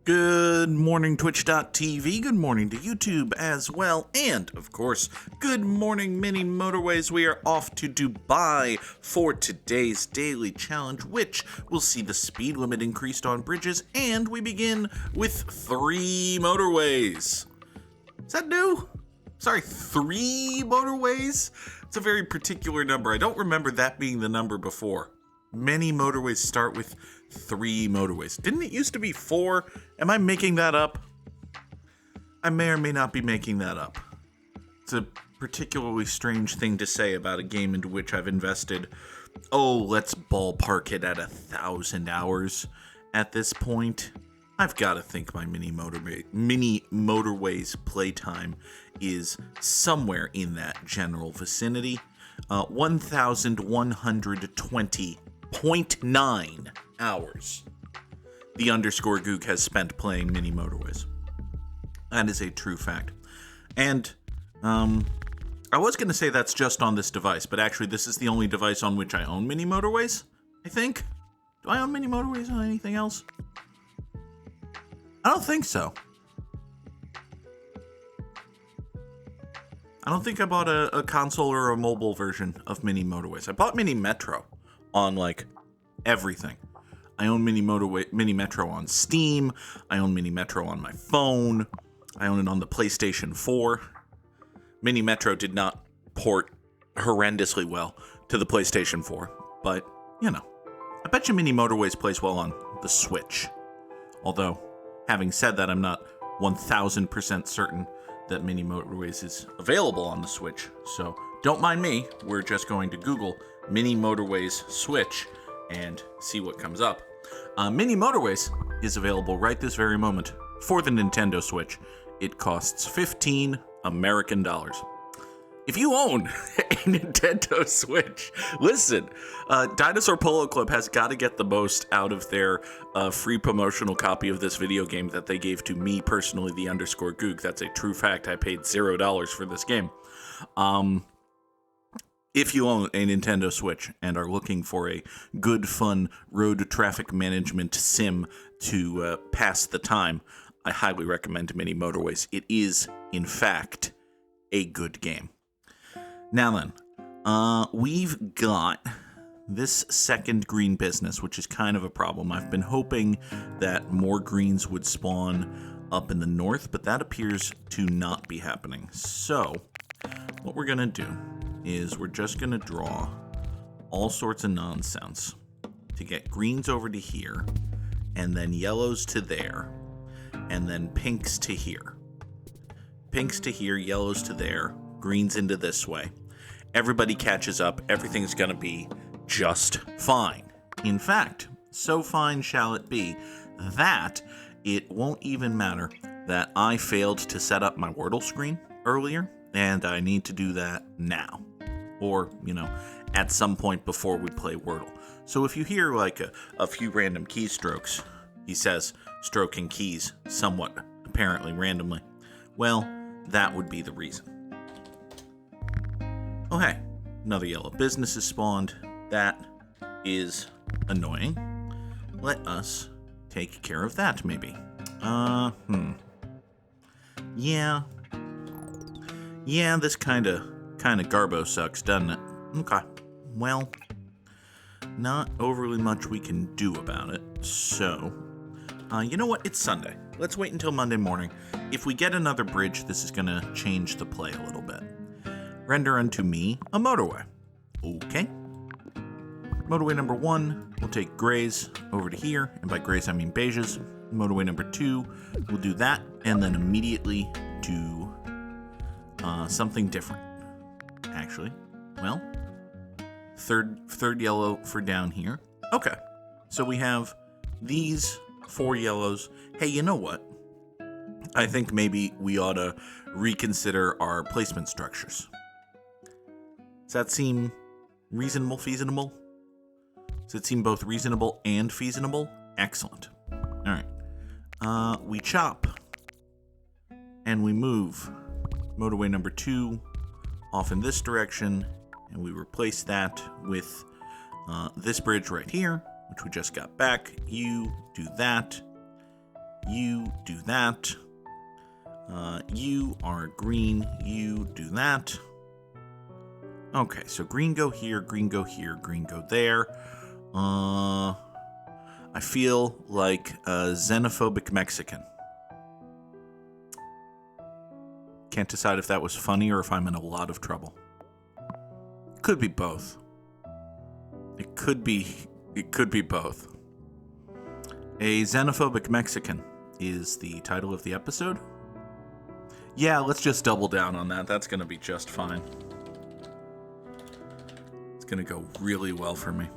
Good morning, Twitch.tv. Good morning to YouTube as well. And, of course, good morning, Mini Motorways. We are off to Dubai for today's daily challenge, which will see the speed limit increased on bridges. And we begin with 3 motorways. Is that new? Sorry, 3 motorways? It's a very particular number. I don't remember that being the number before. Many motorways start with 3 motorways. Didn't it used to be 4? Am I making that up? I may or may not be making that up. It's a particularly strange thing to say about a game into which I've invested, let's ballpark it at 1,000 hours at this point. I've got to think my Mini Motorways playtime is somewhere in that general vicinity. 1,120.9 hours the underscore Goog has spent playing Mini Motorways. That is a true fact. And I was going to say that's just on this device, but actually this is the only device on which I own Mini Motorways, I think. Do I own Mini Motorways on anything else? I don't think so. I don't think I bought a console or a mobile version of Mini Motorways. I bought Mini Metro on, everything. I own Mini Metro on Steam. I own Mini Metro on my phone. I own it on the PlayStation 4. Mini Metro did not port horrendously well to the PlayStation 4, but, I bet you Mini Motorways plays well on the Switch. Although, having said that, I'm not 1,000% certain that Mini Motorways is available on the Switch, so don't mind me. We're just going to Google Mini Motorways Switch and see what comes up. Mini Motorways is available right this very moment for the Nintendo Switch. It costs 15 American dollars. If you own a Nintendo Switch, listen, Dinosaur Polo Club has got to get the most out of their free promotional copy of this video game that they gave to me personally, the underscore Goog. That's a true fact. I paid $0 for this game. If you own a Nintendo Switch and are looking for a good, fun road traffic management sim to pass the time, I highly recommend Mini Motorways. It is, in fact, a good game. Now then, we've got this second green business, which is kind of a problem. I've been hoping that more greens would spawn up in the north, but that appears to not be happening. So, what we're going to do is we're just going to draw all sorts of nonsense to get greens over to here, and then yellows to there, and then pinks to here. Pinks to here, yellows to there, greens into this way. Everybody catches up. Everything's going to be just fine. In fact, so fine shall it be that it won't even matter that I failed to set up my Wordle screen earlier, and I need to do that now. Or, at some point before we play Wordle. So if you hear a few random keystrokes, he says, stroking keys somewhat apparently randomly, well, that would be the reason. Oh, hey, another yellow business is spawned. That is annoying. Let us take care of that, maybe. Yeah, this kind of garbo sucks, doesn't it? Okay, well, not overly much we can do about it. So, you know what? It's Sunday. Let's wait until Monday morning. If we get another bridge, this is going to change the play a little bit. Render unto me a motorway. Okay. Motorway number 1, we'll take grays over to here, and by grays I mean beiges. Motorway number 2, we'll do that, and then immediately do something different. Actually, well, third yellow for down here. Okay, so we have these 4 yellows. Hey, you know what? I think maybe we ought to reconsider our placement structures. Does that seem reasonable, feasible? Does it seem both reasonable and feasible? Excellent. All right. We chop and we move motorway number 2 off in this direction, and we replace that with this bridge right here, which we just got back. You do that. You do that. You are green. You do that. Okay, so green go here, green go here, green go there. I feel like a xenophobic Mexican. Can't decide if that was funny or if I'm in a lot of trouble. Could be both. It could be both. A xenophobic Mexican is the title of the episode. Yeah, let's just double down on that. That's going to be just fine. It's going to go really well for me.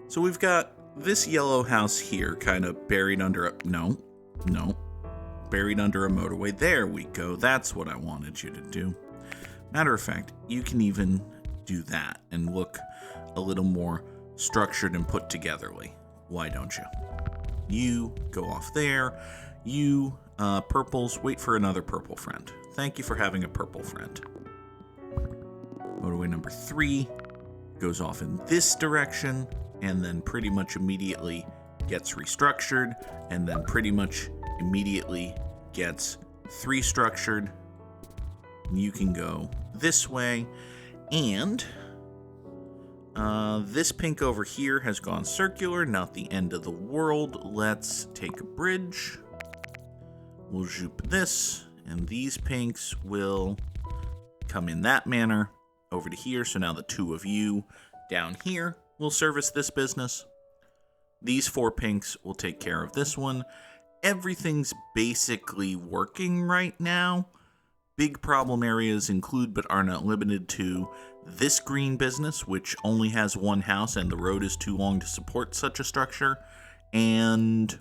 So we've got this yellow house here kind of buried under a... No. Buried under a motorway. There we go. That's what I wanted you to do. Matter of fact, you can even do that and look a little more structured and put togetherly. Why don't you? You go off there. You, purples, wait for another purple friend. Thank you for having a purple friend. Motorway number 3 goes off in this direction and then pretty much immediately gets restructured and then pretty much immediately gets 3 structured. You can go this way, and this pink over here has gone circular, not the end of the world. Let's take a bridge. We'll zoop this, and these pinks will come in that manner over to here. So now the 2 of you down here will service this business. These 4 pinks will take care of this one. Everything's basically working right now. Big problem areas include but are not limited to this green business, which only has 1 house and the road is too long to support such a structure, and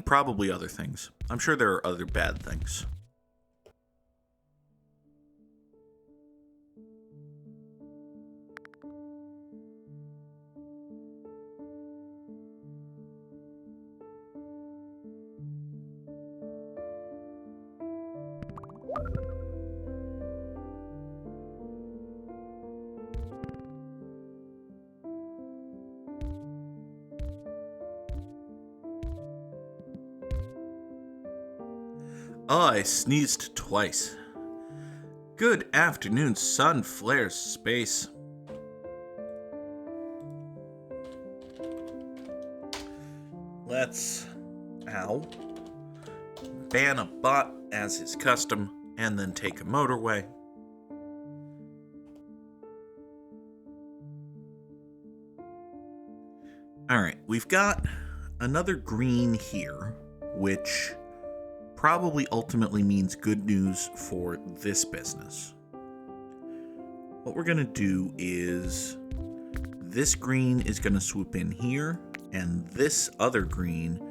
probably other things. I'm sure there are other bad things. Oh, I sneezed twice. Good afternoon, sun flares space. Let's, ban a bot as is custom, and then take a motorway. Alright, we've got another green here, which probably ultimately means good news for this business. What we're going to do is this green is going to swoop in here, and this other green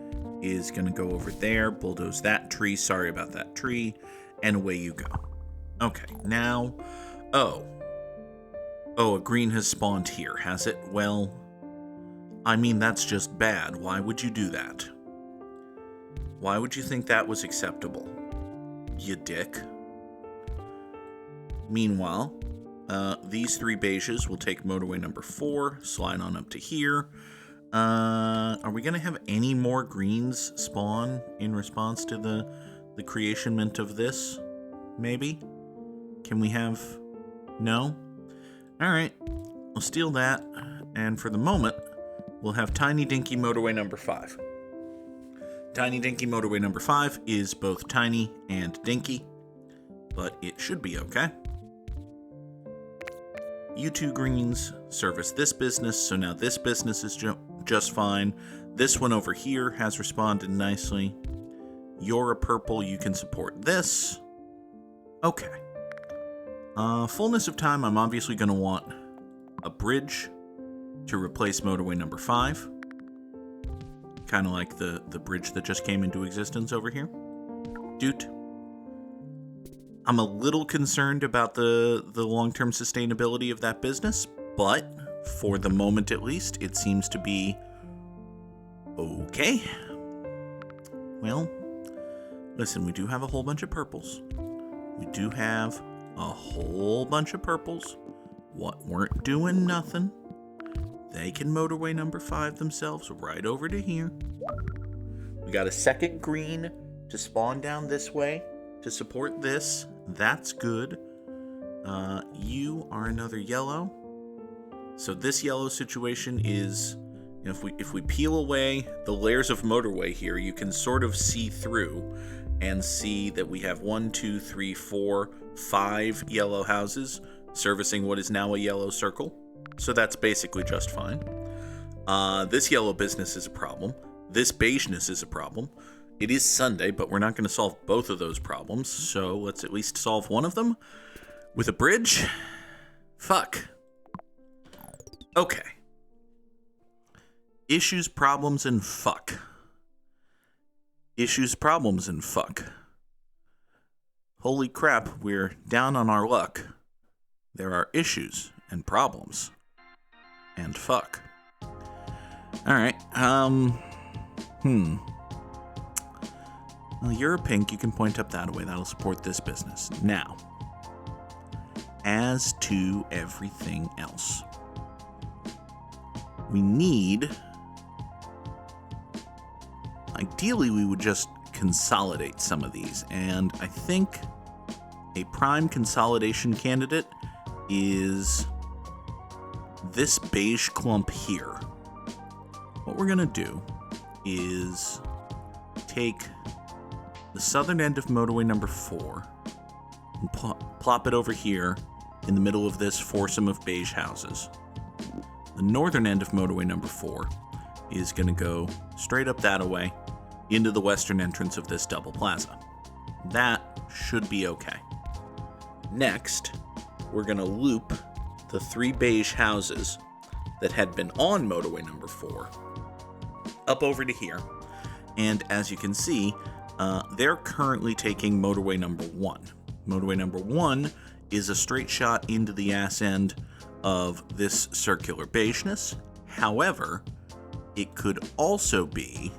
is going to go over there, bulldoze that tree, sorry about that tree, and away you go. Okay, now, oh, a green has spawned here, has it? Well, I mean, that's just bad. Why would you do that? Why would you think that was acceptable, you dick? Meanwhile, these 3 beiges will take motorway number 4, slide on up to here. Are we going to have any more greens spawn in response to the creationment of this? Maybe? Can we have... No? Alright, we'll steal that, and for the moment, we'll have Tiny Dinky motorway number 5. Tiny Dinky motorway number 5 is both tiny and dinky, but it should be okay. You 2 greens service this business, so now this business is just fine. This one over here has responded nicely. You're a purple, you can support this. Okay. Fullness of time, I'm obviously going to want a bridge to replace motorway number 5. Kind of like the bridge that just came into existence over here. Doot. I'm a little concerned about the long-term sustainability of that business, but for the moment at least, it seems to be okay. Well, listen, we do have a whole bunch of purples. We do have a whole bunch of purples. what weren't doing nothing, they can motorway number 5 themselves right over to here. We got a second green to spawn down this way to support this. That's good. You are another yellow. So this yellow situation is, if we peel away the layers of motorway here, you can sort of see through and see that we have 1, 2, 3, 4, 5 yellow houses servicing what is now a yellow circle. So that's basically just fine. This yellow business is a problem. This beigeness is a problem. It is Sunday, but we're not going to solve both of those problems, so let's at least solve one of them with a bridge. Fuck. Okay. Issues, problems, and fuck. Issues, problems, and fuck. Holy crap, we're down on our luck. There are issues and problems. And fuck. Alright, Well, you're a pink, you can point up that way. That'll support this business. Now, as to everything else, we need... Ideally, we would just consolidate some of these, and I think a prime consolidation candidate is this beige clump here. What we're gonna do is take the southern end of motorway number 4 and plop it over here in the middle of this foursome of beige houses. The northern end of motorway number 4 is going to go straight up that way into the western entrance of this double plaza. That should be okay. Next, we're going to loop the 3 beige houses that had been on motorway number 4 up over to here. And as you can see, they're currently taking motorway number 1. Motorway number 1 is a straight shot into the ass end of this circular beigeness. However, it could also be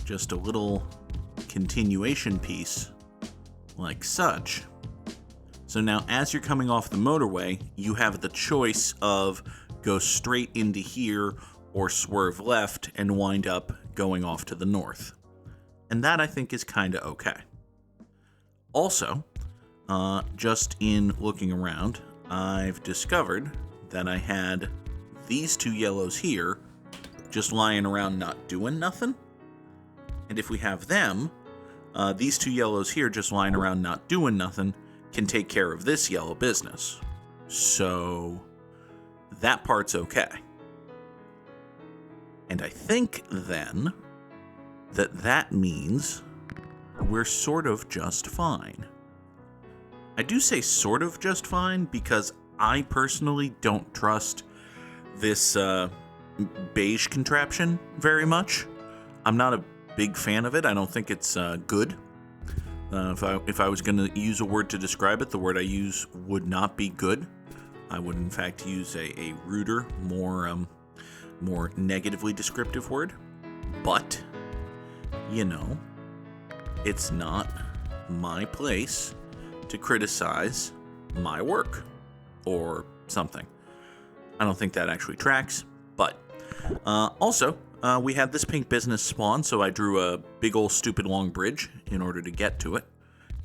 just a little continuation piece like such. So now as you're coming off the motorway, you have the choice of go straight into here or swerve left and wind up going off to the north. And that I think is kind of okay. Also, just in looking around, I've discovered that I had these 2 yellows here just lying around not doing nothing. And if we have them, these 2 yellows here just lying around not doing nothing can take care of this yellow business. So that part's okay. And I think then that means we're sort of just fine. I do say sort of just fine because I personally don't trust this beige contraption very much. I'm not a big fan of it. I don't think it's good. If I was going to use a word to describe it, the word I use would not be good. I would in fact use a ruder, more negatively descriptive word. But, you know, it's not my place to criticize my work or something. I don't think that actually tracks, but also, we had this pink business spawn, so I drew a big old stupid long bridge in order to get to it.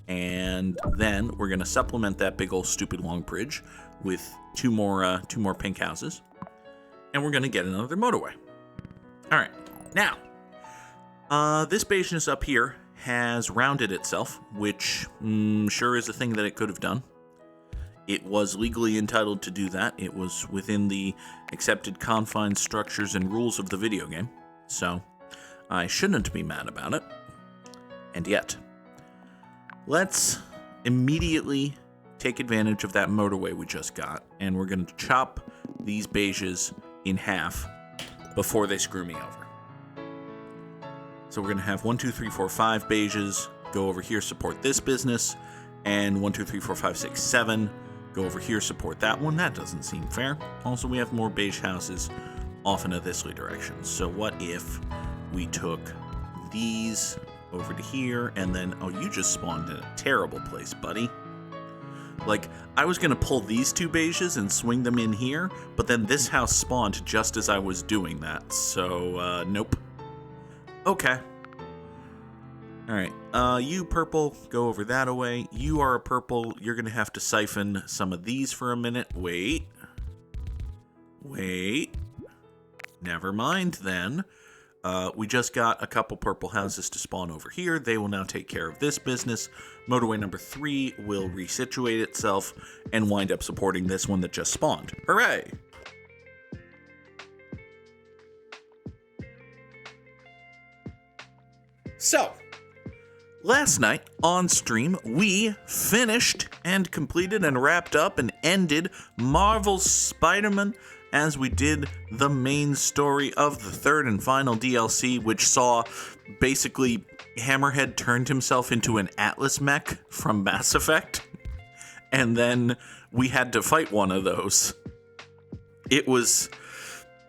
And then we're going to supplement that big old stupid long bridge with two more pink houses. And we're going to get another motorway. All right, now, this beigeness up here has rounded itself, which sure is a thing that it could have done. It was legally entitled to do that. It was within the accepted confines, structures, and rules of the video game. So I shouldn't be mad about it. And yet, let's immediately take advantage of that motorway we just got, and we're going to chop these beiges in half before they screw me over. So we're going to have 1, 2, 3, 4, 5 beiges go over here, support this business, and 1, 2, 3, 4, 5, 6, 7 go over here, support that one. That doesn't seem fair. Also, we have more beige houses off into this direction. So what if we took these over to here, and then, oh, you just spawned in a terrible place, buddy. Like, I was going to pull these 2 beiges and swing them in here, but then this house spawned just as I was doing that. So, nope. Okay. Alright, you purple, go over that away. You are a purple, you're going to have to siphon some of these for a minute. Wait. Never mind then. We just got a couple purple houses to spawn over here. They will now take care of this business. Motorway number 3 will resituate itself and wind up supporting this one that just spawned. Hooray! So, last night on stream, we finished and completed and wrapped up and ended Marvel's Spider-Man as we did the main story of the 3rd and final DLC, which saw basically Hammerhead turned himself into an Atlas mech from Mass Effect, and then we had to fight one of those. It was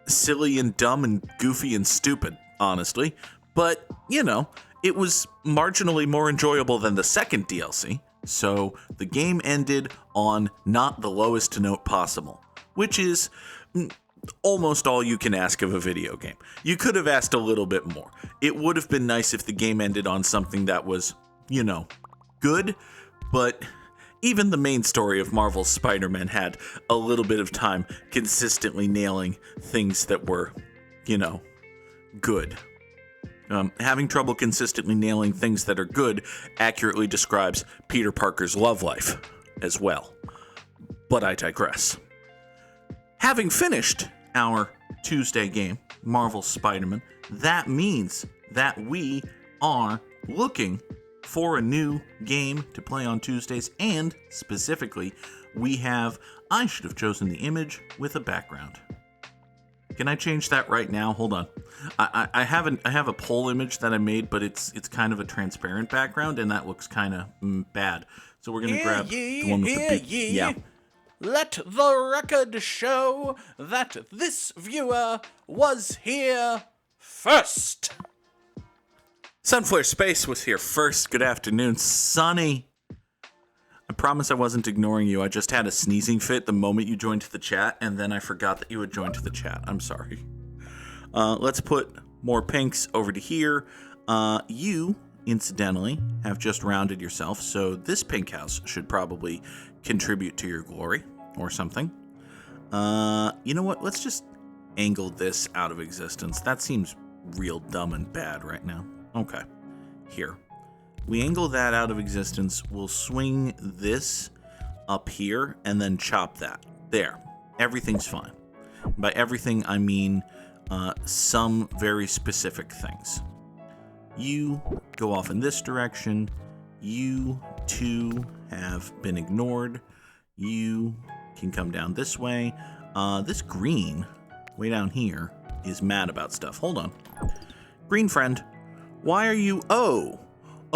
silly and dumb and goofy and stupid, honestly, but, you know, it was marginally more enjoyable than the 2nd DLC, so the game ended on not the lowest note possible, which is almost all you can ask of a video game. You could have asked a little bit more. It would have been nice if the game ended on something that was, you know, good, but even the main story of Marvel's Spider-Man had a little bit of time consistently nailing things that were, you know, good. Having trouble consistently nailing things that are good accurately describes Peter Parker's love life as well. But I digress. Having finished our Tuesday game, Marvel's Spider-Man, that means that we are looking for a new game to play on Tuesdays, and specifically, I should have chosen the image with a background. Can I change that right now? Hold on. I have a poll image that I made, but it's kind of a transparent background, and that looks kind of bad. So we're gonna grab the one with the big, yeah. Let the record show that this viewer was here first. Sunflare Space was here first. Good afternoon, Sonny. I promise I wasn't ignoring you. I just had a sneezing fit the moment you joined the chat, and then I forgot that you had joined the chat. I'm sorry. Let's put more pinks over to here. You, incidentally, have just rounded yourself, so this pink house should probably contribute to your glory or something. You know what? Let's just angle this out of existence. That seems real dumb and bad right now. Okay. Here. We angle that out of existence. We'll swing this up here and then chop that. There. Everything's fine. By everything, I mean some very specific things. You go off in this direction. You two have been ignored. You can come down this way. This green, way down here, is mad about stuff. Hold on. Green friend, why are you... Oh,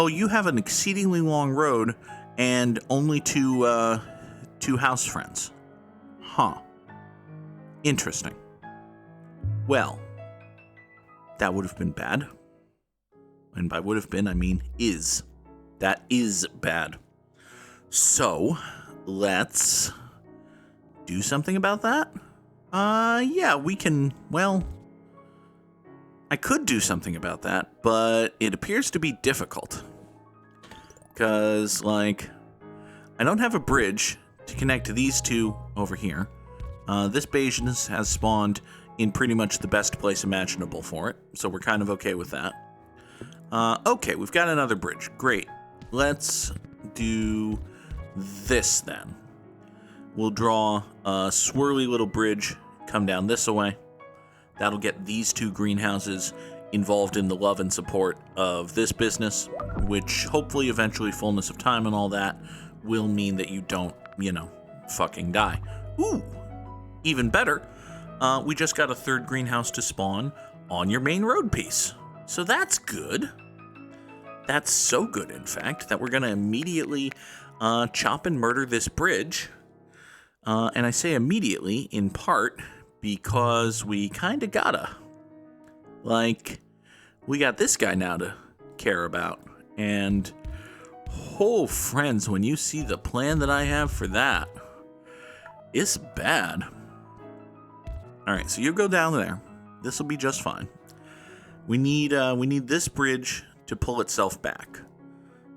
you have an exceedingly long road and only two house friends. Huh. Interesting. Well, that would have been bad. And by would have been, I mean is. That is bad. So, let's do something about that? Yeah, we can, well, I could do something about that, but it appears to be difficult. Because, like, I don't have a bridge to connect these two over here. This Bayesian has spawned in pretty much the best place imaginable for it, so we're kind of okay with that. Okay, we've got another bridge. Great. Let's do this then. We'll draw a swirly little bridge, come down this way. That'll get these two greenhouses involved in the love and support of this business, which hopefully eventually fullness of time and all that will mean that you don't, you know, fucking die. Ooh, even better, we just got a third greenhouse to spawn on your main road piece. So that's good. That's so good, in fact, that we're going to immediately chop and murder this bridge. And I say immediately, in part, because we kind of gotta. Like, we got this guy now to care about. And Oh, friends, when you see the plan that I have for that, it's bad. All right, so you go down there. This will be just fine. We need this bridge to pull itself back.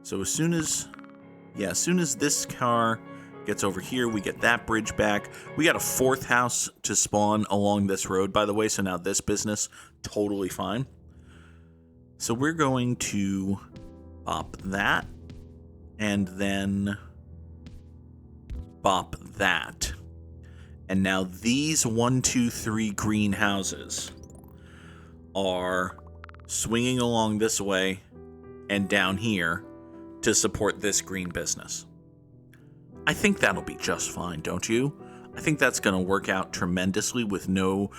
So as soon as this car gets over here, we get that bridge back. We got a fourth house to spawn along this road, by the way, so now this business, totally fine. So we're going to bop that, and then bop that. And now these 1, 2, 3 green houses are swinging along this way and down here to support this green business. I think that'll be just fine, don't you? I think that's going to work out tremendously with no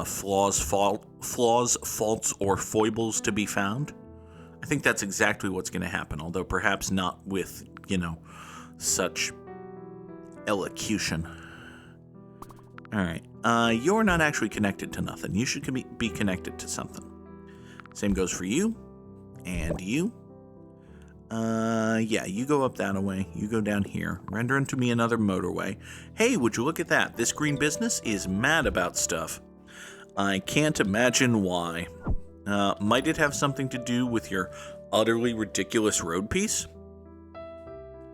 flaws, faults, or foibles to be found. I think that's exactly what's going to happen, although perhaps not with, such elocution. All right. You're not actually connected to nothing. You should be connected to something. Same goes for you and you. Yeah, you go up that way. You go down here. Render unto me another motorway. Hey, would you look at that? This green business is mad about stuff. I can't imagine why. Might it have something to do with your utterly ridiculous road piece?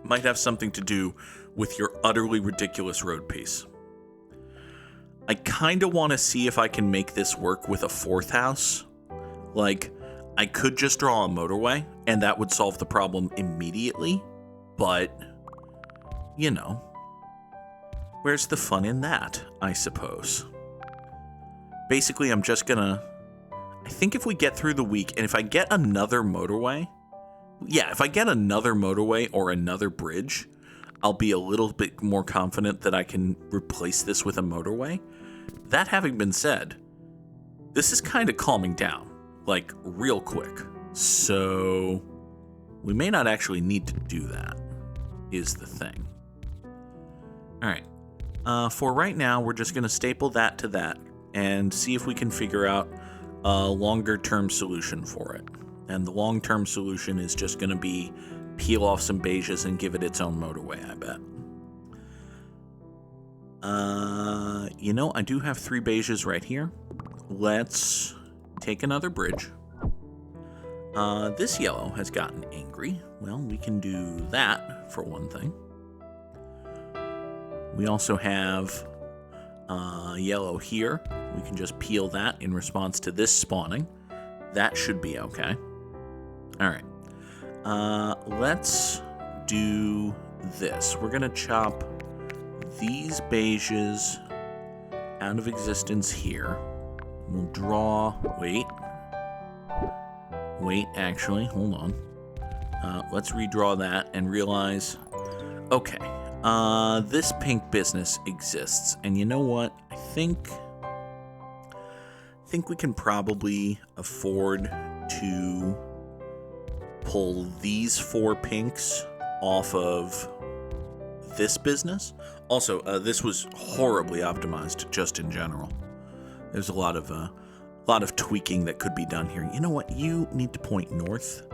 Might have something to do with your utterly ridiculous road piece. I kind of want to see if I can make this work with a fourth house. Like, I could just draw a motorway, and that would solve the problem immediately, but, where's the fun in that, I suppose? Basically, I'm just gonna... I think if we get through the week, and if I get another motorway... Yeah, if I get another motorway or another bridge, I'll be a little bit more confident that I can replace this with a motorway. That having been said, this is kind of calming down. Like, real quick. So, we may not actually need to do that, is the thing. Alright. For right now, we're just going to staple that to that and see if we can figure out a longer-term solution for it. And the long-term solution is just going to be peel off some beiges and give it its own motorway, I bet. I do have 3 beiges right here. Let's... take another bridge. This yellow has gotten angry. Well, we can do that for one thing. We also have yellow here. We can just peel that in response to this spawning. That should be okay. All right. Let's do this. We're going to chop these beiges out of existence here. We'll draw... Wait, actually, hold on. Let's redraw that and realize... Okay, this pink business exists. And you know what? I think we can probably afford to pull these 4 pinks off of this business. Also, this was horribly optimized just in general. There's a lot of tweaking that could be done here. You know what? You need to point north.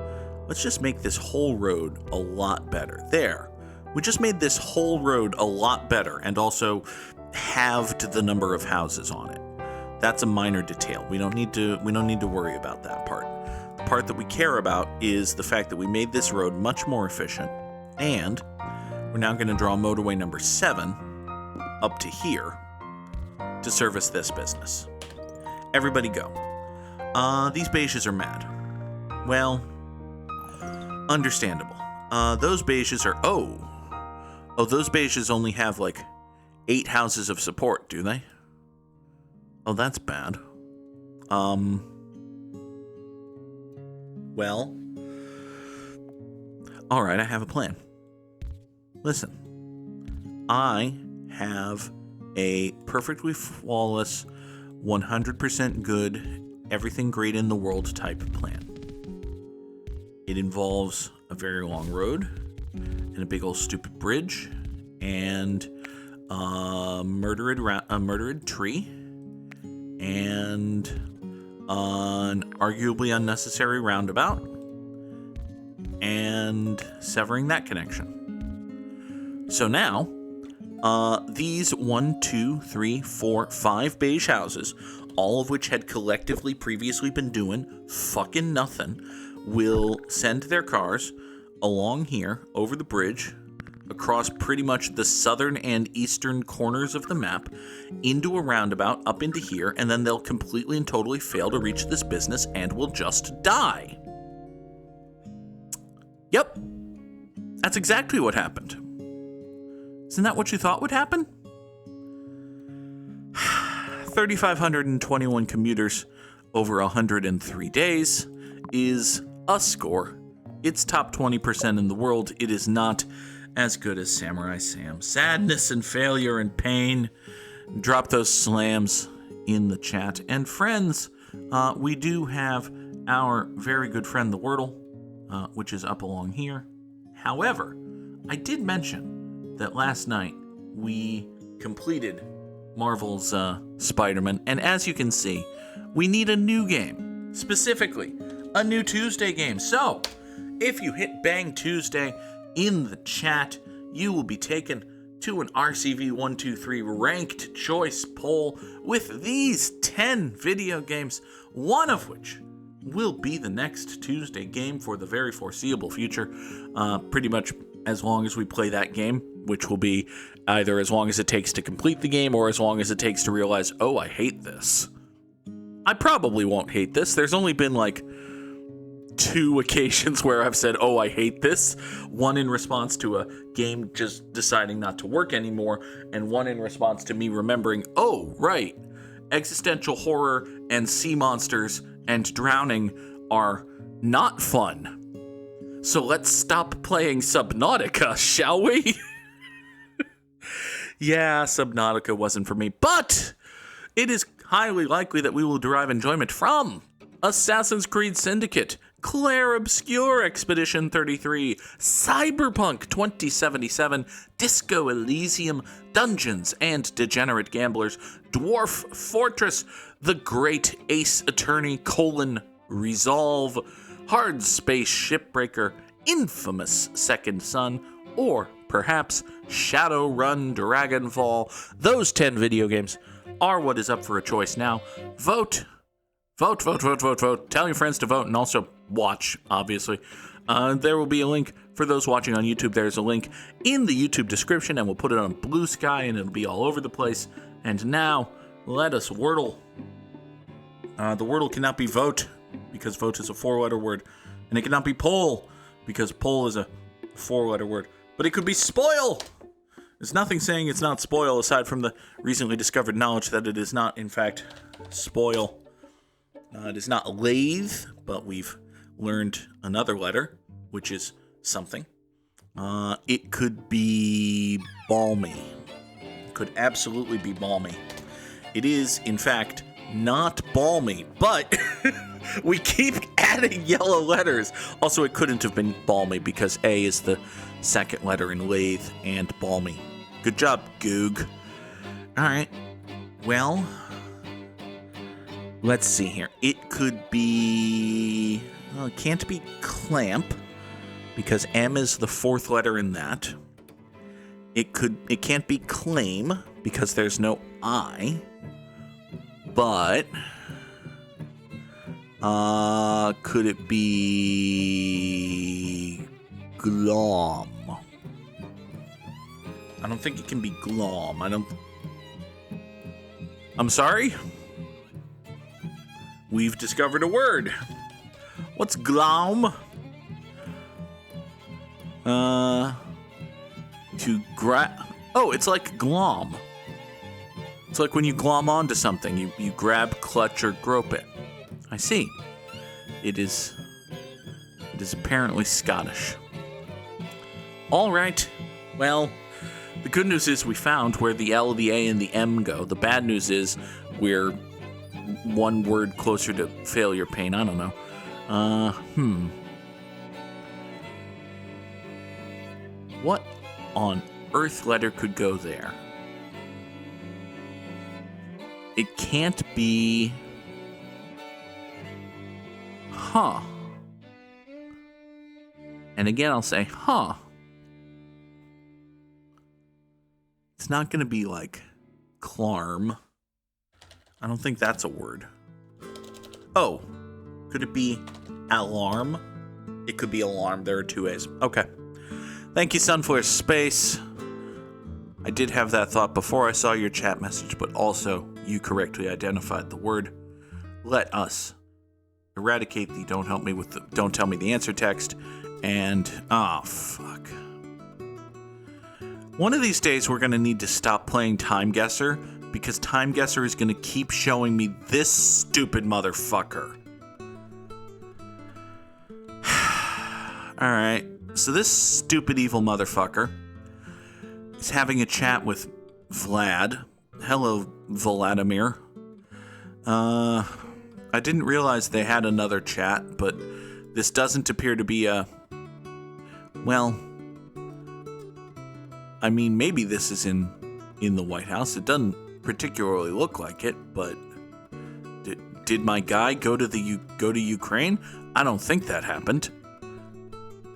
Let's just make this whole road a lot better. There. We just made this whole road a lot better and also halved the number of houses on it. That's a minor detail. We don't need to worry about that part. The part that we care about is the fact that we made this road much more efficient, and we're now going to draw motorway number 7 up to here to service this business. Everybody go. These beiges are mad. Well, understandable. Those beiges are... Oh, those beiges only have, 8 houses of support, do they? Oh, that's bad. Well... Alright, I have a plan. Listen. I have a perfectly flawless, 100% good, everything great in the world type plan. It involves a very long road, and a big old stupid bridge, and a murdered tree, and an arguably unnecessary roundabout, and severing that connection. So now, these 1, 2, 3, 4, 5 beige houses, all of which had collectively previously been doing fucking nothing, will send their cars along here, over the bridge, across pretty much the southern and eastern corners of the map, into a roundabout, up into here, and then they'll completely and totally fail to reach this business and will just die. Yep. That's exactly what happened. Isn't that what you thought would happen? 3,521 commuters over 103 days is a score. It's top 20% in the world. It is not as good as Samurai Sam. Sadness and failure and pain. Drop those slams in the chat. And friends, we do have our very good friend the Wordle, which is up along here. However, I did mention that last night we completed Marvel's Spider-Man, and as you can see, we need a new game. Specifically, a new Tuesday game. So, if you hit Bang Tuesday in the chat, you will be taken to an RCV123 ranked choice poll with these 10 video games, one of which will be the next Tuesday game for the very foreseeable future. Pretty much as long as we play that game, which will be either as long as it takes to complete the game or as long as it takes to realize, oh, I hate this. I probably won't hate this. There's only been like 2 occasions where I've said, oh, I hate this. One in response to a game just deciding not to work anymore, and one in response to me remembering, oh, right, existential horror and sea monsters and drowning are not fun. So let's stop playing Subnautica, shall we? Yeah, Subnautica wasn't for me, but it is highly likely that we will derive enjoyment from Assassin's Creed Syndicate, Claire Obscure Expedition 33, Cyberpunk 2077, Disco Elysium, Dungeons and Degenerate Gamblers, Dwarf Fortress, The Great Ace Attorney, Resolve, Hard Space Shipbreaker, Infamous Second Son, or perhaps Shadowrun Dragonfall. Those 10 video games are what is up for a choice now. Vote. Vote, vote, vote, vote, vote. Tell your friends to vote and also watch, obviously. There will be a link for those watching on YouTube. There's a link in the YouTube description, and we'll put it on Bluesky, and it'll be all over the place. And now, let us Wordle. The Wordle cannot be vote, because vote is a 4-letter word. And it cannot be poll, because poll is a 4-letter word. But it could be spoil! There's nothing saying it's not spoil, aside from the recently discovered knowledge that it is not, in fact, spoil. It is not lathe, but we've learned another letter, which is something. It could be balmy. It could absolutely be balmy. It is, in fact, not balmy, but we keep adding yellow letters. Also, it couldn't have been balmy because A is the second letter in lathe and balmy. Good job, Goog. All right. Well, let's see here. It could be... Well, it can't be clamp because M is the 4th letter in that. It can't be claim because there's no I. But could it be glom? I don't think it can be glom. I'm sorry? We've discovered a word. What's glom? Oh, it's like glom. It's like when you glom onto something, you grab, clutch, or grope it. I see. It is apparently Scottish. All right. Well, the good news is we found where the L, the A, and the M go. The bad news is we're one word closer to failure pain. I don't know. What on earth letter could go there? It can't be... And again, I'll say, huh. It's not going to be like clarm. I don't think that's a word. Oh, could it be alarm? It could be alarm. There are two A's. Okay. Thank you, Sunflare Space. I did have that thought before I saw your chat message, but also you correctly identified the word. Let us eradicate the don't tell me the answer text. And, fuck. One of these days we're going to need to stop playing Timeguessr because Timeguessr is going to keep showing me this stupid motherfucker. Alright, so this stupid evil motherfucker is having a chat with Vlad. Hello, Vladimir. I didn't realize they had another chat, but this doesn't appear to be well, I mean, maybe this is in the White House. It doesn't particularly look like it, but did my guy go to Ukraine? I don't think that happened.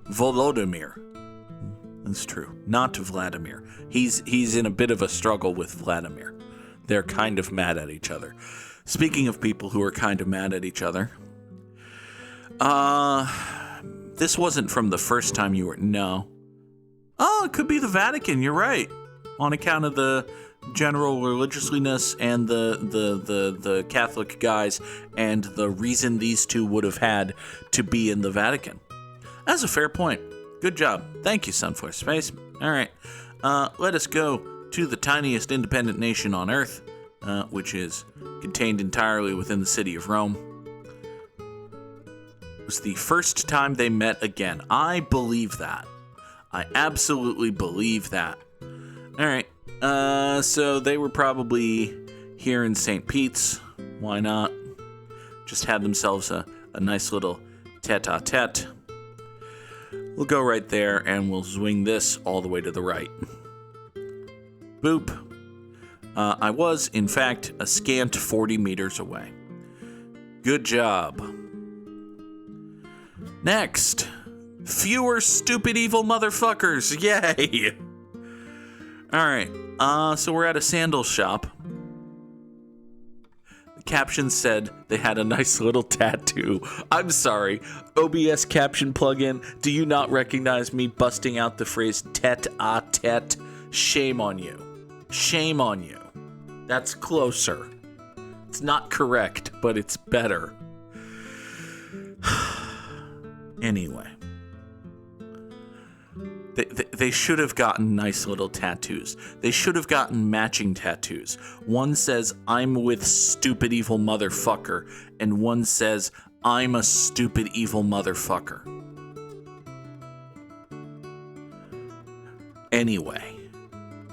Volodymyr. That's true. Not Vladimir. He's in a bit of a struggle with Vladimir. They're kind of mad at each other. Speaking of people who are kind of mad at each other, this wasn't from the first time you were... No. Oh, it could be the Vatican. You're right. On account of the general religiousness and the Catholic guys and the reason these two would have had to be in the Vatican. That's a fair point. Good job. Thank you, Sunflare Space. All right. Let us go to the tiniest independent nation on Earth, which is contained entirely within the city of Rome. It was the first time they met again. I believe that. I absolutely believe that. All right. So they were probably here in St. Pete's. Why not? Just had themselves a nice little tete-a-tete. We'll go right there and we'll swing this all the way to the right. Boop. I was, in fact, a scant 40 meters away. Good job. Next. Fewer stupid evil motherfuckers. Yay. Alright. So we're at a sandal shop. The caption said they had a nice little tattoo. I'm sorry. OBS caption plugin, do you not recognize me busting out the phrase tete-a-tete? Shame on you. Shame on you. That's closer. It's not correct, but it's better. Anyway. They should have gotten nice little tattoos. They should have gotten matching tattoos. One says, I'm with stupid evil motherfucker, and one says, I'm a stupid evil motherfucker. Anyway,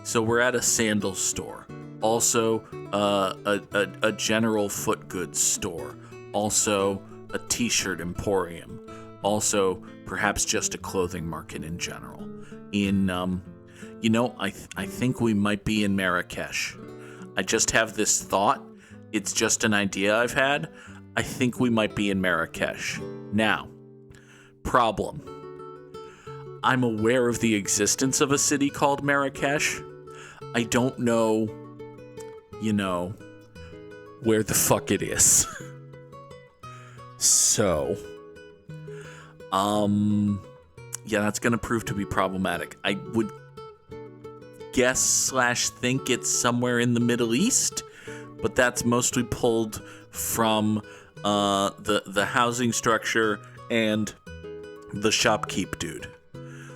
so we're at a sandal store. Also, a general foot goods store. Also, a t-shirt emporium. Also, perhaps just a clothing market in general. I think we might be in Marrakesh. I just have this thought. It's just an idea I've had. I think we might be in Marrakesh. Now, problem. I'm aware of the existence of a city called Marrakesh. I don't know, where the fuck it is. So... yeah, that's going to prove to be problematic. I would guess / think it's somewhere in the Middle East, but that's mostly pulled from the housing structure and the shopkeep dude.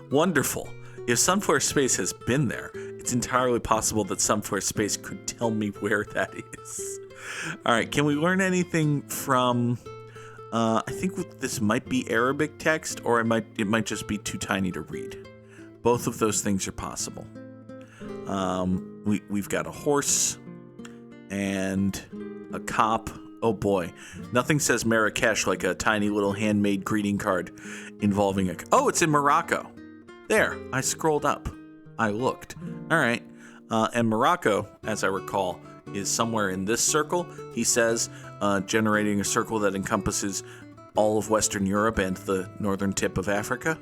Wonderful. If Sunflare Space has been there, it's entirely possible that Sunflare Space could tell me where that is. All right, can we learn anything from... I think this might be Arabic text, or it might just be too tiny to read. Both of those things are possible. We've got a horse and a cop. Oh boy, nothing says Marrakesh like a tiny little handmade greeting card involving a... Oh, it's in Morocco. There, I scrolled up. I looked. All right, and Morocco, as I recall, is somewhere in this circle. He says, generating a circle that encompasses all of Western Europe and the northern tip of Africa.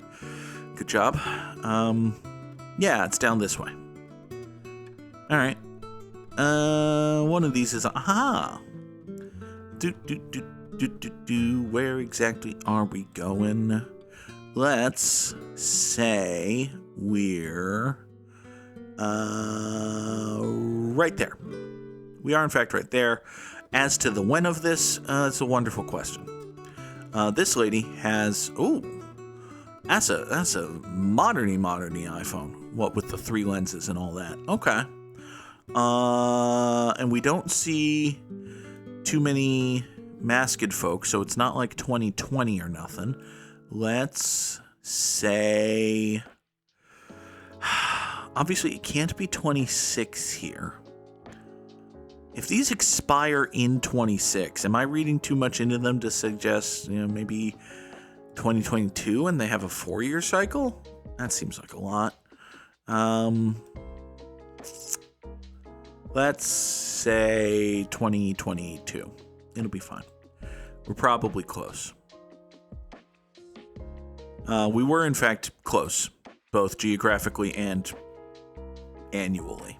Good job. Yeah, it's down this way. All right. One of these is aha. Where exactly are we going? Let's say we're right there. We are in fact right there. As to the when of this, it's a wonderful question. This lady has that's a moderny iPhone. What with the 3 lenses and all that. Okay. And we don't see too many masked folks, so it's not like 2020 or nothing. Let's say obviously it can't be 26 here. If these expire in 26, am I reading too much into them to suggest, maybe 2022 and they have a 4-year cycle? That seems like a lot. Let's say 2022. It'll be fine. We're probably close. We were, in fact, close, both geographically and annually.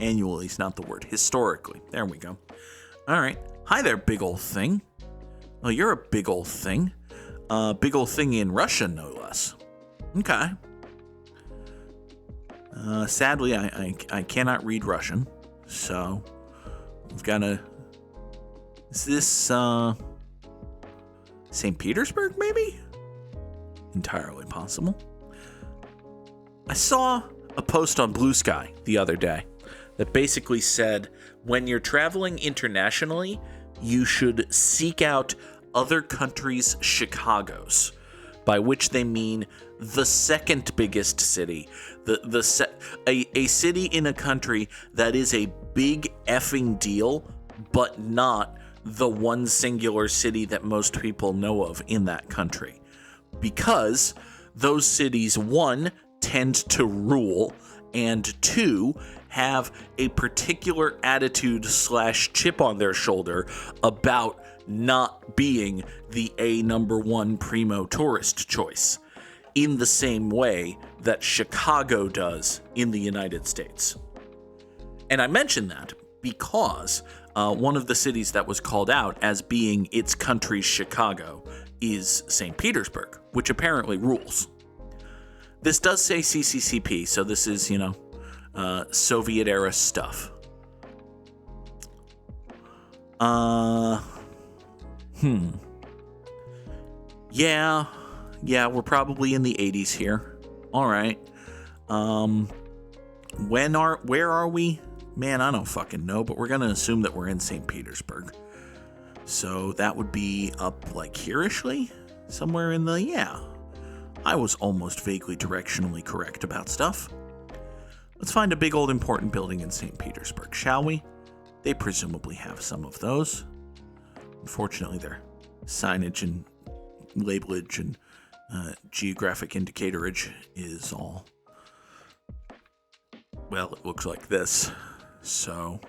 Annually is not the word. Historically. There we go. All right. Hi there, big old thing. Oh, you're a big old thing. Big old thing in Russian, no less. Okay. Sadly, I cannot read Russian, so we've got to... Is this, St. Petersburg, maybe? Entirely possible. I saw a post on Bluesky the other day that basically said, when you're traveling internationally, you should seek out other countries' Chicagos, by which they mean the second biggest city, a city in a country that is a big effing deal, but not the one singular city that most people know of in that country. Because those cities, 1, tend to rule, and 2, have a particular attitude / chip on their shoulder about not being the number 1 primo tourist choice, in the same way that Chicago does in the United States. And I mention that because one of the cities that was called out as being its country's Chicago is St. Petersburg, which apparently rules. This does say CCCP, so this is, Soviet-era stuff. Yeah, we're probably in the 80s here. All right. Where are we? Man, I don't fucking know, but we're going to assume that we're in St. Petersburg. So that would be up like here-ishly? Somewhere in the, yeah. I was almost vaguely directionally correct about stuff. Let's find a big old important building in St. Petersburg, shall we? They presumably have some of those. Unfortunately, their signage and labelage and geographic indicatorage is all, well, it looks like this. So,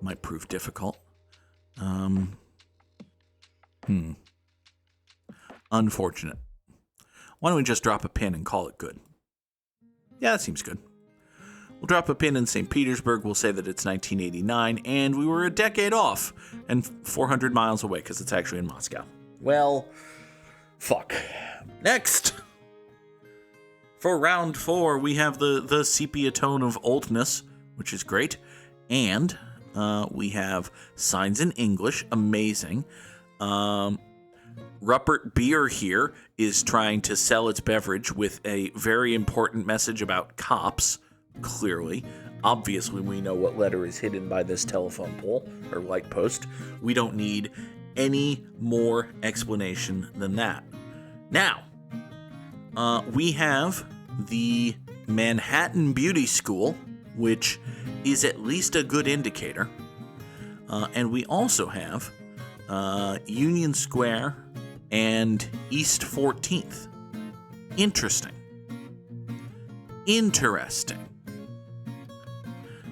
might prove difficult. Unfortunate. Why don't we just drop a pin and call it good? Yeah, that seems good. We'll drop a pin in St. Petersburg. We'll say that it's 1989, and we were a decade off and 400 miles away because it's actually in Moscow. Well, fuck. Next. For round 4, we have the sepia tone of oldness, which is great. And we have signs in English. Amazing. Rupert Beer here is trying to sell its beverage with a very important message about cops. Clearly. Obviously, we know what letter is hidden by this telephone pole or light post. We don't need any more explanation than that. Now, we have the Manhattan Beauty School, which is at least a good indicator. And we also have Union Square and East 14th. Interesting.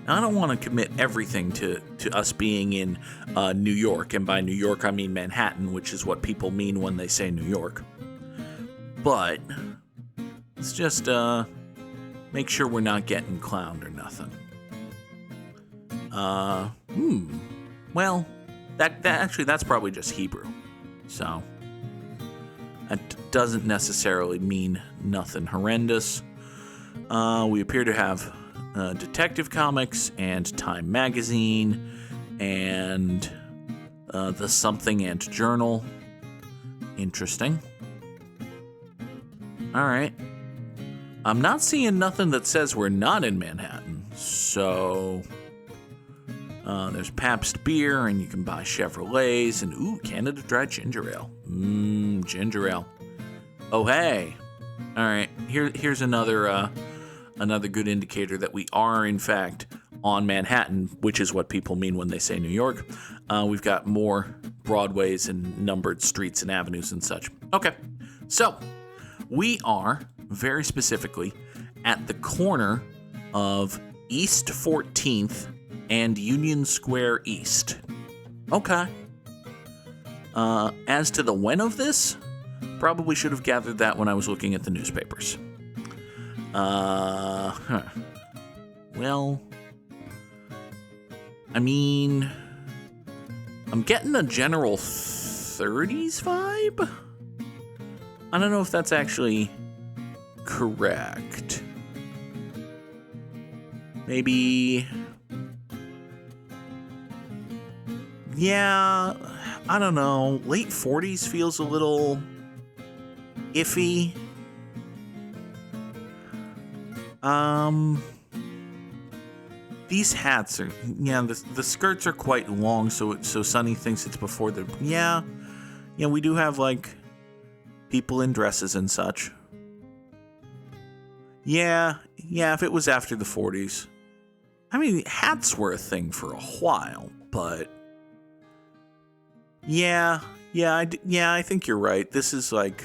Now, I don't want to commit everything to us being in New York, and by New York I mean Manhattan, which is what people mean when they say New York. But let's just make sure we're not getting clowned or nothing. Well, that's probably just Hebrew, so that doesn't necessarily mean nothing horrendous. We appear to have Detective Comics and Time Magazine and the Something and Journal. Interesting. All right. I'm not seeing nothing that says we're not in Manhattan. So there's Pabst beer, and you can buy Chevrolets, and Canada Dry Ginger Ale. Ginger ale. Oh hey. All right. Here's another good indicator that we are in fact on Manhattan, which is what people mean when they say New York. We've got more Broadways and numbered streets and avenues and such. Okay. So we are very specifically at the corner of East 14th and Union Square East. Okay. As to the when of this, probably should have gathered that when I was looking at the newspapers. Well, I mean, I'm getting a general 30s vibe. I don't know if that's actually correct. Maybe. Yeah, I don't know. Late 40s feels a little iffy. These hats are, the skirts are quite long, so Sunny thinks it's before the, we do have, like, people in dresses and such. Yeah, if it was after the 40s. I mean, hats were a thing for a while, but I think you're right. This is like,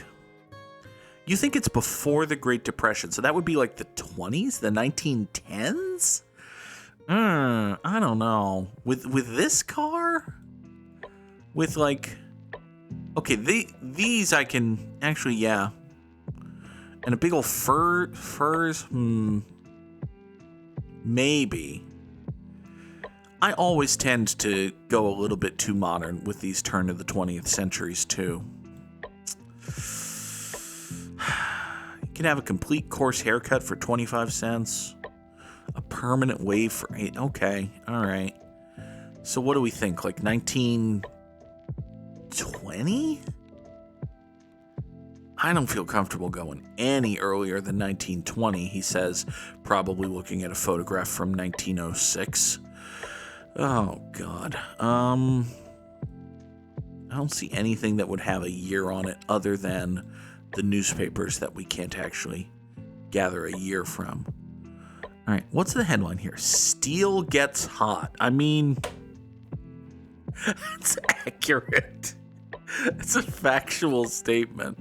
you think it's before the Great Depression, so that would be like the 20s, the 1910s? I don't know. With this car? With like, okay, these I can actually, and a big old furs, maybe. I always tend to go a little bit too modern with these turn of the 20th centuries too. You can have a complete coarse haircut for 25 cents. A permanent wave for 8. Okay, all right. So what do we think? Like 1920? I don't feel comfortable going any earlier than 1920, he says, probably looking at a photograph from 1906. Oh, God. I don't see anything that would have a year on it other than the newspapers that we can't actually gather a year from. All right, what's the headline here? Steel gets hot. I mean, it's accurate. It's a factual statement.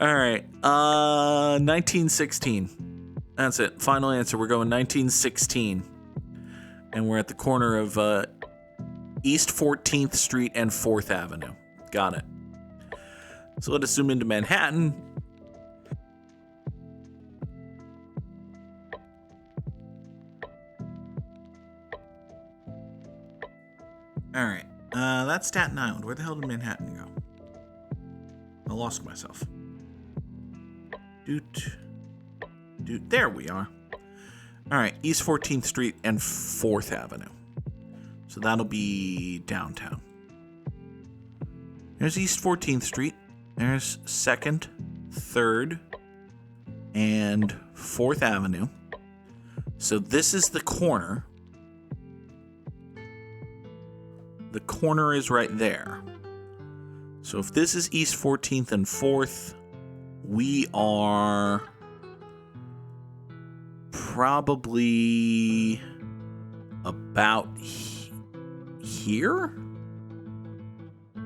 All right, 1916. That's it. Final answer. We're going 1916. And we're at the corner of East 14th Street and 4th Avenue. Got it. So let us zoom into Manhattan. All right. That's Staten Island. Where the hell did Manhattan go? I lost myself. There we are. All right. East 14th Street and 4th Avenue. So that'll be downtown. There's East 14th Street. There's 2nd, 3rd, and 4th Avenue. So this is the corner. The corner is right there. So if this is East 14th and 4th, we are probably about here?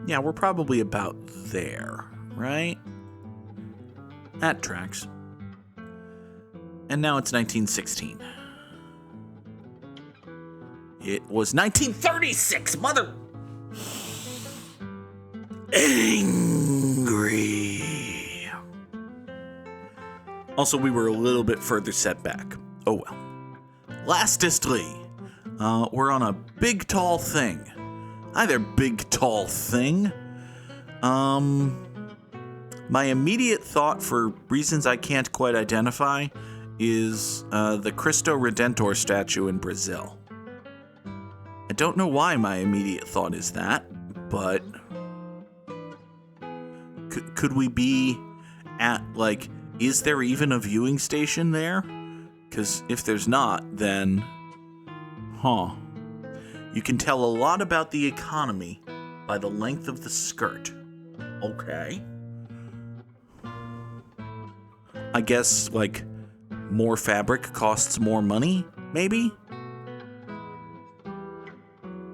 Yeah, we're probably about there, right? That tracks. And now it's 1916. It was 1936, mother... Angry. Also, we were a little bit further set back. Oh well. Lastly, we're on a big tall thing. Hi there, big tall thing. My immediate thought, for reasons I can't quite identify, is the Cristo Redentor statue in Brazil. I don't know why my immediate thought is that, but could we be at, like, is there even a viewing station there? Because if there's not, then, you can tell a lot about the economy by the length of the skirt. Okay. I guess, like, more fabric costs more money, maybe?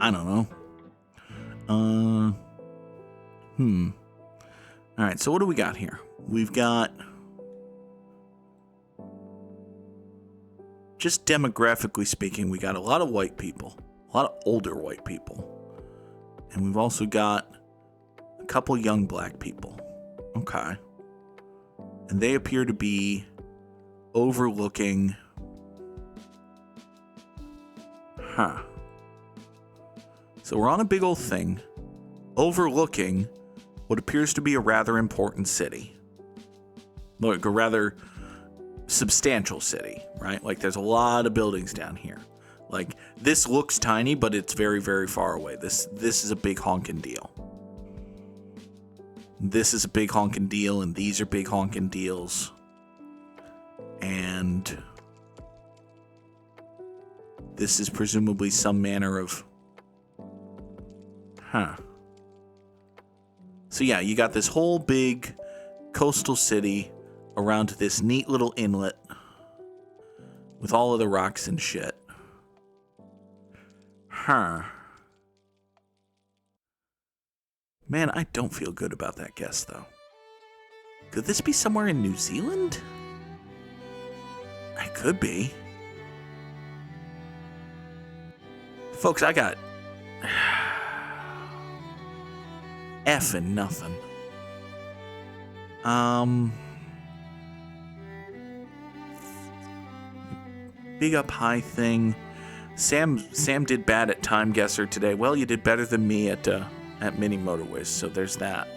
I don't know. Alright, so what do we got here? We've got... just demographically speaking, we got a lot of white people. A lot of older white people. And we've also got a couple young black people. Okay. And they appear to be overlooking... So we're on a big old thing, overlooking what appears to be a rather important city. Like a rather substantial city, right? Like there's a lot of buildings down here. Like this looks tiny, but it's very, very far away. This is a big honkin' deal. This is a big honkin' deal, and these are big honkin' deals. And this is presumably some manner of... So yeah, you got this whole big coastal city around this neat little inlet with all of the rocks and shit. Man, I don't feel good about that guess, though. Could this be somewhere in New Zealand? I could be. Folks, I got... effing nothing. Big up high thing. Sam did bad at Timeguessr today. Well, you did better than me at Mini Motorways, so there's that.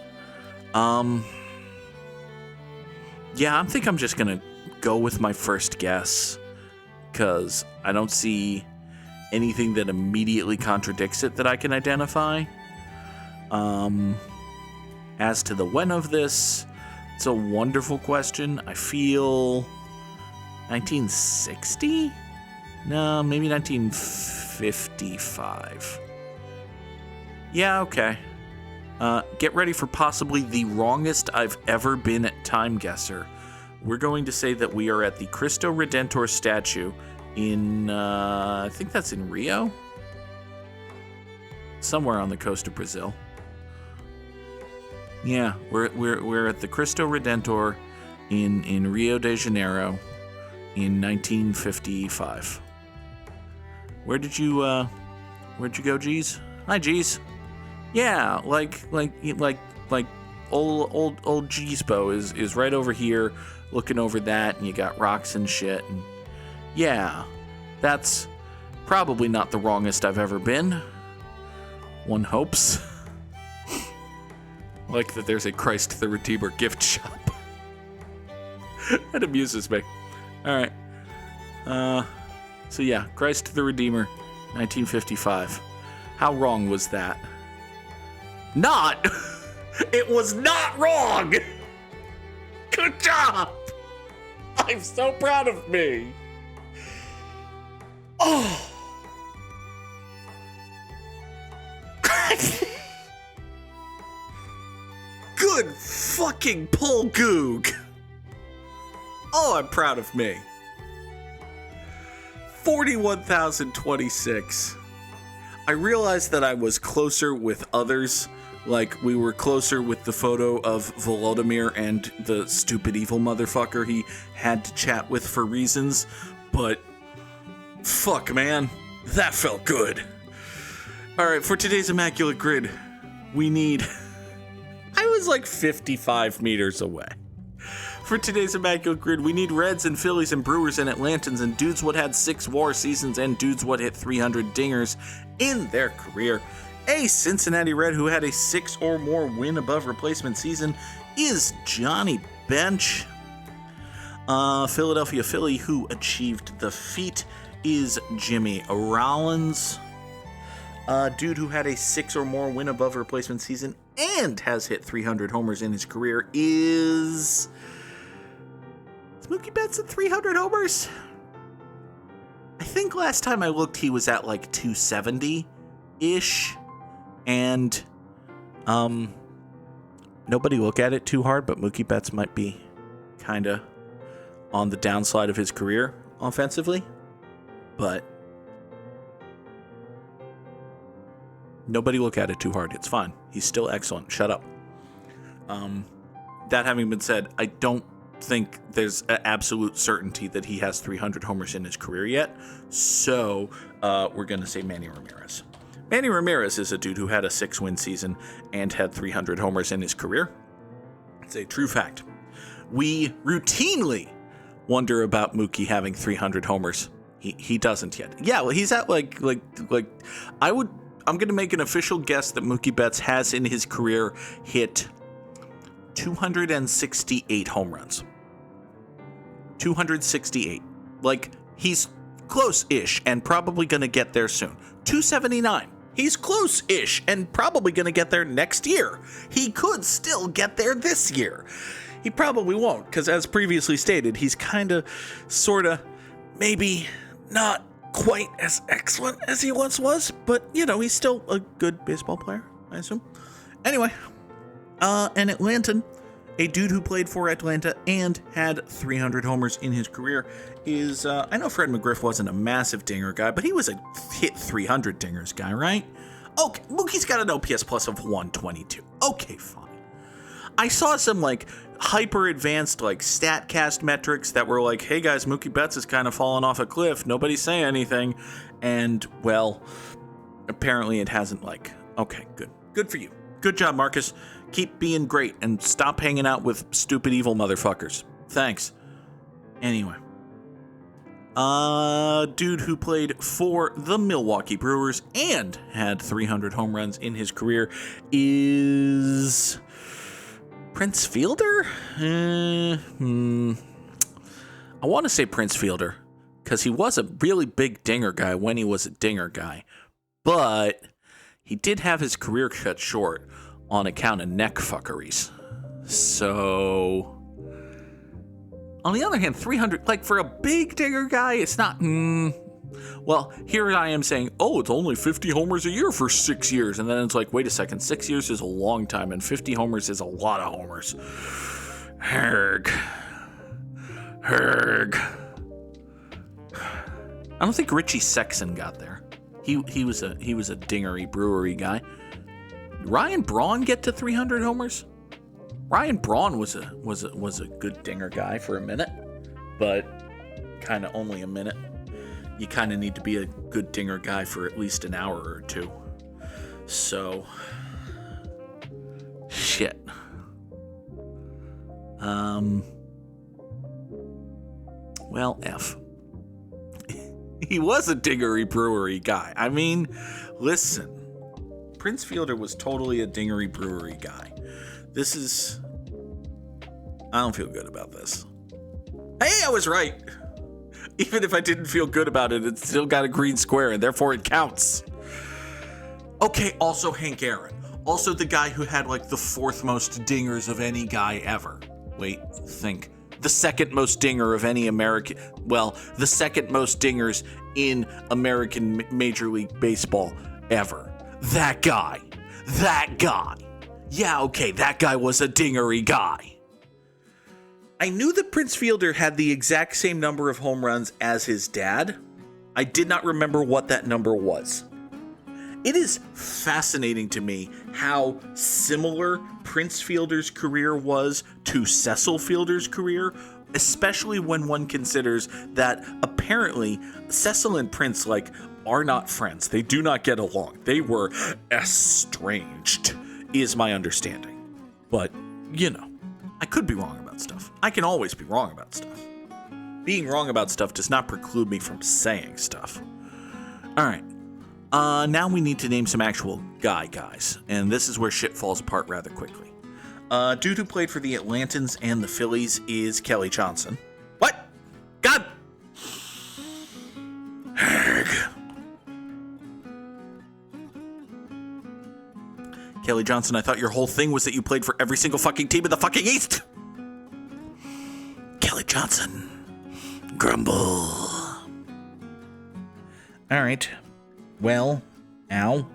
Yeah, I think I'm just gonna go with my first guess, because I don't see anything that immediately contradicts it that I can identify. As to the when of this, it's a wonderful question. I feel 1960? No, maybe 1955. Yeah, okay. Get ready for possibly the wrongest I've ever been at Timeguessr. We're going to say that we are at the Cristo Redentor statue in, I think that's in Rio? Somewhere on the coast of Brazil. Yeah, we're at the Cristo Redentor in Rio de Janeiro in 1955. Where'd you go, G's? Hi, G's. Yeah, like old Gispo is right over here, looking over that, and you got rocks and shit. And yeah, that's probably not the wrongest I've ever been. One hopes. Like that there's a Christ the Redeemer gift shop. That amuses me. Alright. So yeah, Christ the Redeemer, 1955. How wrong was that? Not! It was not wrong! Good job! I'm so proud of me. Oh! Good fucking pull, Goog. Oh, I'm proud of me. 41,026. I realized that I was closer with others. Like, we were closer with the photo of Volodymyr and the stupid evil motherfucker he had to chat with for reasons. But, fuck, man. That felt good. All right, for today's Immaculate Grid, we need... I was like 55 meters away. For today's Immaculate Grid, we need Reds and Phillies and Brewers and Atlantans and dudes what had 6 WAR seasons and dudes what hit 300 dingers in their career. A Cincinnati Red who had a 6 or more win above replacement season is Johnny Bench. Philadelphia Philly who achieved the feat is Jimmy Rollins. Dude who had a 6 or more win above replacement season and has hit 300 homers in his career is Mookie Betts at 300 homers? I think last time I looked he was at like 270-ish. And nobody look at it too hard, but Mookie Betts might be kind of on the downside of his career offensively. But nobody look at it too hard. It's fine. He's still excellent. Shut up. That having been said, I don't think there's an absolute certainty that he has 300 homers in his career yet. So we're going to say Manny Ramirez. Manny Ramirez is a dude who had a 6-win season and had 300 homers in his career. It's a true fact. We routinely wonder about Mookie having 300 homers. He doesn't yet. Yeah, well, he's at I'm going to make an official guess that Mookie Betts has in his career hit 268 home runs. 268. Like, he's close-ish and probably going to get there soon. 279. He's close-ish and probably going to get there next year. He could still get there this year. He probably won't, because as previously stated, he's kind of, sort of, maybe not quite as excellent as he once was, but, you know, he's still a good baseball player, I assume. Anyway, an Atlantan, a dude who played for Atlanta and had 300 homers in his career is, I know Fred McGriff wasn't a massive dinger guy, but he was a hit 300 dingers guy, right? Okay, Mookie's got an OPS plus of 122. Okay, fine. I saw some, like, hyper advanced, like, StatCast metrics that were like, hey guys, Mookie Betts is kind of falling off a cliff. Nobody say anything. And, well, apparently it hasn't, like, okay, good. Good for you. Good job, Marcus. Keep being great and stop hanging out with stupid evil motherfuckers. Thanks. Anyway. Dude who played for the Milwaukee Brewers and had 300 home runs in his career is Prince Fielder? I want to say Prince Fielder because he was a really big dinger guy when he was a dinger guy. But he did have his career cut short on account of neck fuckeries. So, on the other hand, 300, like, for a big digger guy, it's not, well, here I am saying, oh, it's only 50 homers a year for 6 years. And then it's like, wait a second, 6 years is a long time, and 50 homers is a lot of homers. Herg. I don't think Richie Sexson got there. He was a dingery brewery guy. Ryan Braun get to 300 homers? Ryan Braun was a good dinger guy for a minute, but kind of only a minute. You kind of need to be a good dinger guy for at least an hour or two. So, shit. Well, F. He was a dingery brewery guy. I mean, listen. Prince Fielder was totally a dingery brewery guy. I don't feel good about this. Hey, I was right. Even if I didn't feel good about it, it still got a green square, and therefore it counts. Okay, also Hank Aaron. Also the guy who had, like, the 4th most dingers of any guy ever. Wait, think. The 2nd most dinger of any American... Well, the 2nd most dingers in American Major League Baseball ever. That guy. Yeah, okay, that guy was a dingery guy. I knew that Prince Fielder had the exact same number of home runs as his dad. I did not remember what that number was. It is fascinating to me how similar Prince Fielder's career was to Cecil Fielder's career, especially when one considers that apparently Cecil and Prince, like, are not friends. They do not get along. They were estranged, is my understanding. But, you know, I could be wrong about stuff. I can always be wrong about stuff. Being wrong about stuff does not preclude me from saying stuff. All right. Now we need to name some actual guys. And this is where shit falls apart rather quickly. Dude who played for the Atlantans and the Phillies is Kelly Johnson. What? God! Kelly Johnson, I thought your whole thing was that you played for every single fucking team in the fucking East! Kelly Johnson. Grumble. Alright. Well, ow.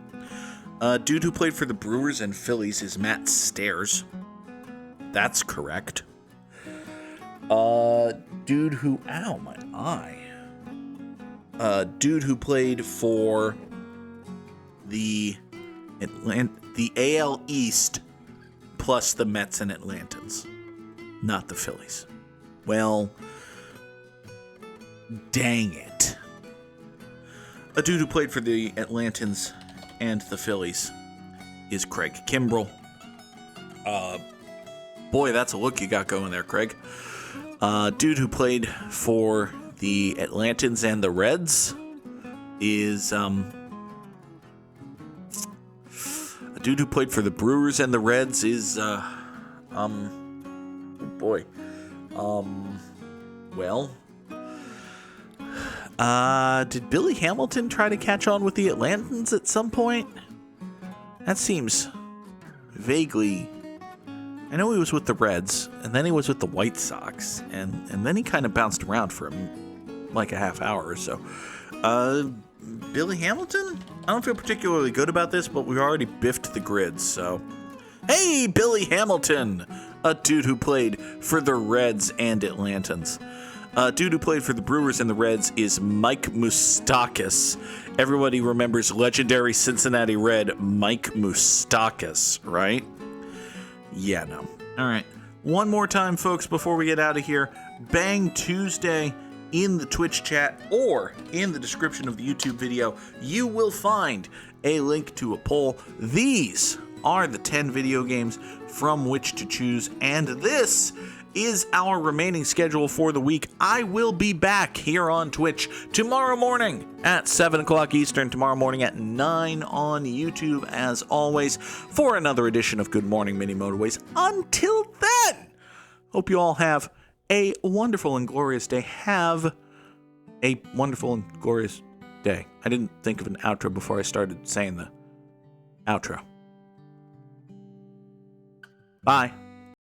Dude who played for the Brewers and Phillies is Matt Stairs. That's correct. Dude who... Ow, my eye. Dude who played for the AL East plus the Mets and Atlantans. Not the Phillies. Well, dang it. A dude who played for the Atlantans and the Phillies is Craig Kimbrell. Boy, that's a look you got going there, Craig. Dude who played for the Atlantans and the Reds is a dude who played for the Brewers and the Reds is did Billy Hamilton try to catch on with the Atlantans at some point? That seems vaguely... I know he was with the Reds, and then he was with the White Sox, and then he kind of bounced around for like a half hour or so. Billy Hamilton? I don't feel particularly good about this, but we've already biffed the grid, so... Hey, Billy Hamilton! A dude who played for the Reds and Atlantans. A dude who played for the Brewers and the Reds is Mike Moustakas. Everybody remembers legendary Cincinnati Red Mike Moustakas, right? Yeah, no. All right. One more time, folks, before we get out of here. Bang Tuesday in the Twitch chat or in the description of the YouTube video, you will find a link to a poll. These are the 10 video games from which to choose, and this is our remaining schedule for the week. I will be back here on Twitch tomorrow morning at 7 o'clock Eastern, tomorrow morning at 9 on YouTube, as always, for another edition of Good Morning Mini Motorways. Until then, hope you all have a wonderful and glorious day. Have a wonderful and glorious day. I didn't think of an outro before I started saying the outro. Bye.